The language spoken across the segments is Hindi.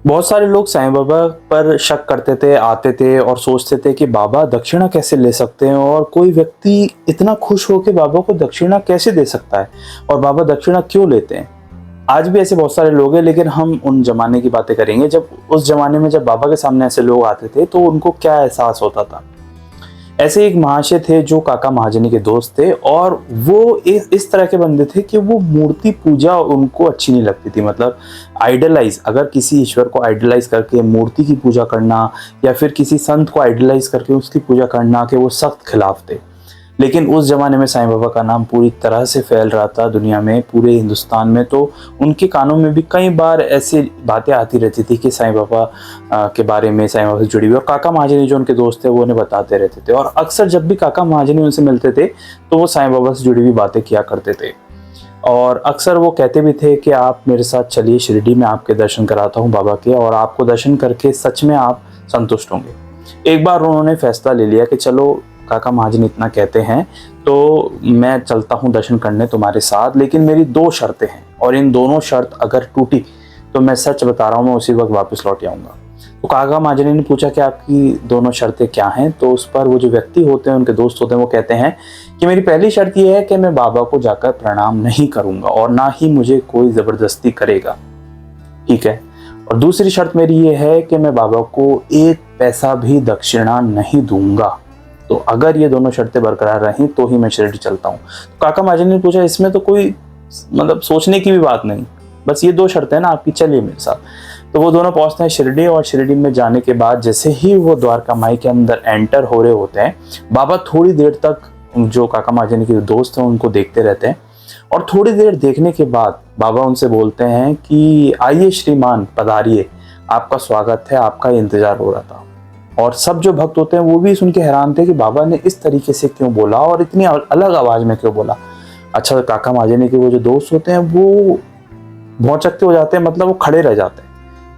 बहुत सारे लोग साईं बाबा पर शक करते थे, आते थे और सोचते थे कि बाबा दक्षिणा कैसे ले सकते हैं और कोई व्यक्ति इतना खुश हो के बाबा को दक्षिणा कैसे दे सकता है और बाबा दक्षिणा क्यों लेते हैं। आज भी ऐसे बहुत सारे लोग हैं, लेकिन हम उन जमाने की बातें करेंगे जब उस जमाने में जब बाबा के सामने ऐसे लोग आते थे तो उनको क्या एहसास होता था। ऐसे एक महाशय थे जो काका महाजनी के दोस्त थे और वो इस तरह के बंदे थे कि वो मूर्ति पूजा उनको अच्छी नहीं लगती थी। मतलब आइडलाइज, अगर किसी ईश्वर को आइडलाइज करके मूर्ति की पूजा करना या फिर किसी संत को आइडलाइज करके उसकी पूजा करना, के वो सख्त खिलाफ थे। लेकिन उस जमाने में साईं बाबा का नाम पूरी तरह से फैल रहा था दुनिया में, पूरे हिंदुस्तान में, तो उनके कानों में भी कई बार ऐसी बातें आती रहती थी कि साईं बाबा के बारे में, साईं बाबा से जुड़ी हुई। और काका महाजनी जो उनके दोस्त थे वो उन्हें बताते रहते थे और अक्सर जब भी काका महाजनी उनसे मिलते थे तो वो साईं बाबा से जुड़ी हुई बातें किया करते थे। और अक्सर वो कहते भी थे कि आप मेरे साथ चलिए शिरडी में, आपके दर्शन कराता हूँ बाबा के, और आपको दर्शन करके सच में आप संतुष्ट होंगे। एक बार उन्होंने फैसला ले लिया कि चलो काका महाजन इतना कहते हैं तो मैं चलता हूँ दर्शन करने तुम्हारे साथ, लेकिन मेरी दो शर्तें हैं और इन दोनों शर्त अगर टूटी तो मैं सच बता रहा हूँ, मैं उसी वक्त वापस लौट आऊँगा। तो काका महाजनी ने पूछा कि आपकी दोनों शर्तें क्या हैं। तो उस पर वो जो व्यक्ति होते हैं, उनके दोस्त होते हैं, वो कहते हैं कि मेरी पहली शर्त ये है कि मैं बाबा को जाकर प्रणाम नहीं करूँगा और ना ही मुझे कोई ज़बरदस्ती करेगा, ठीक है। और दूसरी शर्त मेरी ये है कि मैं बाबा को एक पैसा भी दक्षिणा नहीं दूंगा। तो अगर ये दोनों शर्तें बरकरार रहीं तो ही मैं शिरडी चलता हूँ। तो काका महाजन ने पूछा इसमें तो कोई मतलब सोचने की भी बात नहीं, बस ये दो शर्तें हैं ना आपकी, चलिए मेरे साथ। तो वो दोनों पहुंचते हैं शिरडी और शिरडी में जाने के बाद जैसे ही वो द्वारका माई के अंदर एंटर हो रहे होते हैं, बाबा थोड़ी देर तक जो काका महाजन के दोस्त हैं उनको देखते रहते हैं और थोड़ी देर देखने के बाद बाबा उनसे बोलते हैं कि आइए श्रीमान पधारिए, आपका स्वागत है, आपका इंतजार हो रहा था। और सब जो भक्त होते हैं वो भी सुन के हैरान थे कि बाबा ने इस तरीके से क्यों बोला और इतनी अलग आवाज में क्यों बोला। अच्छा, काका महाजनी के वो जो दोस्त होते हैं वो भौचक्के हो जाते हैं, मतलब वो खड़े रह जाते हैं,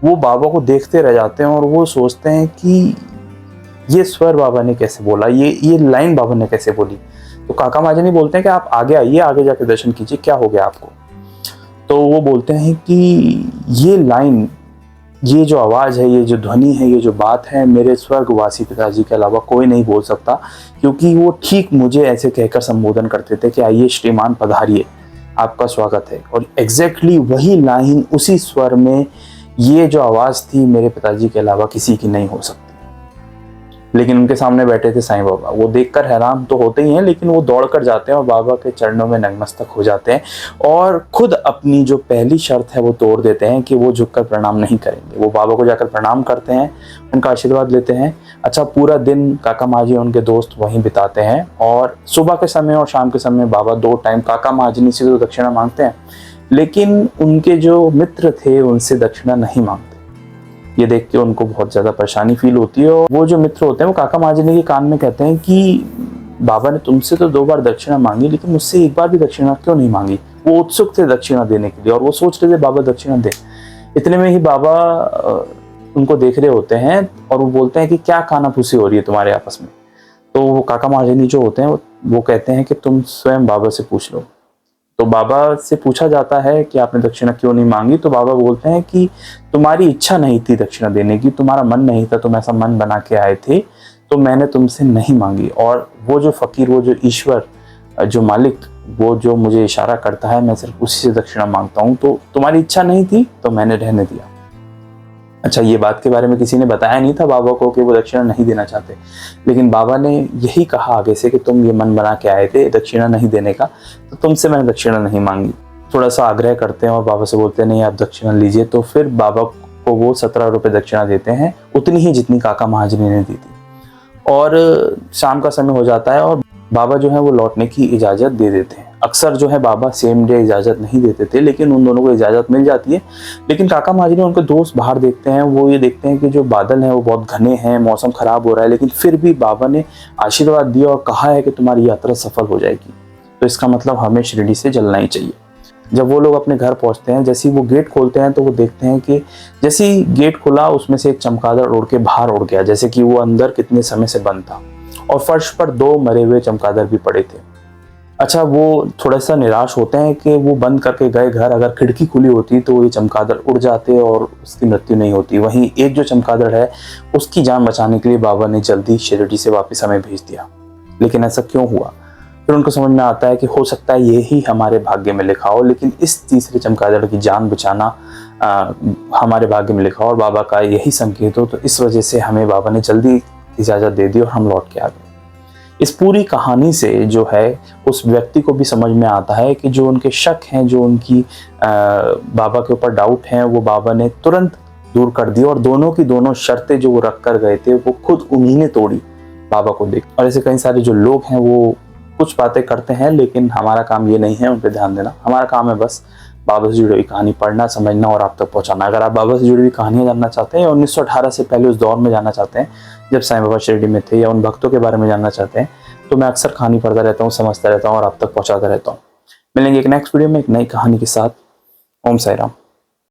वो बाबा को देखते रह जाते हैं और वो सोचते हैं कि ये स्वर बाबा ने कैसे बोला, ये लाइन बाबा ने कैसे बोली। तो काका महाजनी बोलते हैं कि आप आगे आइए, आगे जाके दर्शन कीजिए, क्या हो गया आपको। तो वो बोलते हैं कि ये लाइन, ये जो आवाज़ है, ये जो ध्वनि है, ये जो बात है, मेरे स्वर्गवासी पिताजी के अलावा कोई नहीं बोल सकता, क्योंकि वो ठीक मुझे ऐसे कहकर संबोधन करते थे कि आइए श्रीमान पधारिए, आपका स्वागत है। और एग्जैक्टली वही लाइन उसी स्वर में ये जो आवाज़ थी मेरे पिताजी के अलावा किसी की नहीं हो सकती। लेकिन उनके सामने बैठे थे साईं बाबा, वो देखकर हैरान तो होते ही हैं, लेकिन वो दौड़कर जाते हैं और बाबा के चरणों में नतमस्तक हो जाते हैं और खुद अपनी जो पहली शर्त है वो तोड़ देते हैं कि वो झुककर प्रणाम नहीं करेंगे। वो बाबा को जाकर प्रणाम करते हैं, उनका आशीर्वाद लेते हैं। अच्छा, पूरा दिन काका महाजी उनके दोस्त वहीं बिताते हैं और सुबह के समय और शाम के समय बाबा दो टाइम काका महाजनी से तो दक्षिणा मांगते हैं, लेकिन उनके जो मित्र थे उनसे दक्षिणा नहीं मांगते। ये देख के उनको बहुत ज़्यादा परेशानी फील होती है और वो जो मित्र होते हैं वो काका महाजनी के कान में कहते हैं कि बाबा ने तुमसे तो 2 बार दक्षिणा मांगी, लेकिन मुझसे एक बार भी दक्षिणा क्यों नहीं मांगी। वो उत्सुक थे दक्षिणा देने के लिए और वो सोच रहे थे बाबा दक्षिणा दे। इतने में ही बाबा उनको देख रहे होते हैं और वो बोलते हैं कि क्या कानाफूसी हो रही है तुम्हारे आपस में। तो वो काका महाजनी जो होते हैं वो कहते हैं कि तुम स्वयं बाबा से पूछ लो। तो बाबा से पूछा जाता है कि आपने दक्षिणा क्यों नहीं मांगी। तो बाबा बोलते हैं कि तुम्हारी इच्छा नहीं थी दक्षिणा देने की, तुम्हारा मन नहीं था, तुम ऐसा मन बना के आए थे, तो मैंने तुमसे नहीं मांगी। और वो जो फकीर, वो जो ईश्वर, जो मालिक, वो जो मुझे इशारा करता है, मैं सिर्फ उसी से दक्षिणा मांगता हूँ। तो तुम्हारी इच्छा नहीं थी तो मैंने रहने दिया। अच्छा, ये बात के बारे में किसी ने बताया नहीं था बाबा को कि वो दक्षिणा नहीं देना चाहते, लेकिन बाबा ने यही कहा आगे से कि तुम ये मन बना के आए थे दक्षिणा नहीं देने का, तो तुमसे मैंने दक्षिणा नहीं मांगी। थोड़ा सा आग्रह करते हैं और बाबा से बोलते हैं नहीं आप दक्षिणा लीजिए। तो फिर बाबा को वो 17 रुपये दक्षिणा देते हैं, उतनी ही जितनी काका महाजनी ने दी थी। और शाम का समय हो जाता है और बाबा जो है वो लौटने की इजाज़त दे देते हैं। अक्सर जो है बाबा सेम डे इजाज़त नहीं देते थे, लेकिन उन दोनों को इजाज़त मिल जाती है। लेकिन काका महाजनी उनके दोस्त बाहर देखते हैं, वो ये देखते हैं कि जो बादल हैं वो बहुत घने हैं, मौसम ख़राब हो रहा है, लेकिन फिर भी बाबा ने आशीर्वाद दिया और कहा है कि तुम्हारी यात्रा सफल हो जाएगी, तो इसका मतलब हमें शिरडी से चलना ही चाहिए। जब वो लोग अपने घर पहुंचते हैं, जैसे ही वो गेट खोलते हैं तो वो देखते हैं कि जैसे ही गेट खुला उसमें से एक चमगादड़ उड़ के बाहर उड़ गया, जैसे कि वो अंदर कितने समय से बंद था, और फर्श पर 2 मरे हुए चमगादड़ भी पड़े थे। अच्छा, वो थोड़ा सा निराश होते हैं कि वो बंद करके गए घर, अगर खिड़की खुली होती तो ये चमगादड़ उड़ जाते और उसकी मृत्यु नहीं होती। वहीं एक जो चमगादड़ है उसकी जान बचाने के लिए बाबा ने जल्दी शिरडी से वापस हमें भेज दिया। लेकिन ऐसा क्यों हुआ? फिर उनको समझ में आता है कि हो सकता है ये ही हमारे भाग्य में लिखा हो, लेकिन इस तीसरे चमगादड़ की जान बचाना हमारे भाग्य में लिखा हो और बाबा का यही संकेत हो, तो इस वजह से हमें बाबा ने जल्दी इजाज़त दे दी और हम लौट के आ गए। इस पूरी कहानी से जो है उस व्यक्ति को भी समझ में आता है कि जो उनके शक हैं, जो उनकी बाबा के ऊपर डाउट हैं, वो बाबा ने तुरंत दूर कर दिया और दोनों की दोनों शर्तें जो वो रख कर गए थे वो खुद उन्हीं ने तोड़ी बाबा को देख। और ऐसे कई सारे जो लोग हैं वो कुछ बातें करते हैं, लेकिन हमारा काम ये नहीं है उन पर ध्यान देना। हमारा काम है बस बाबा से जुड़ी हुई कहानी पढ़ना, समझना और आप तक पहुंचाना। अगर आप बाबा से जुड़ी हुई कहानियां जानना चाहते हैं या 1918 से पहले उस दौर में जानना चाहते हैं जब साईं बाबा शिरडी में थे, या उन भक्तों के बारे में जानना चाहते हैं, तो मैं अक्सर कहानी पढ़ता रहता हूँ, समझता रहता हूँ और आप तक पहुंचाता रहता हूँ। मिलेंगे एक नेक्स्ट वीडियो में एक नई कहानी के साथ। ओम साई राम।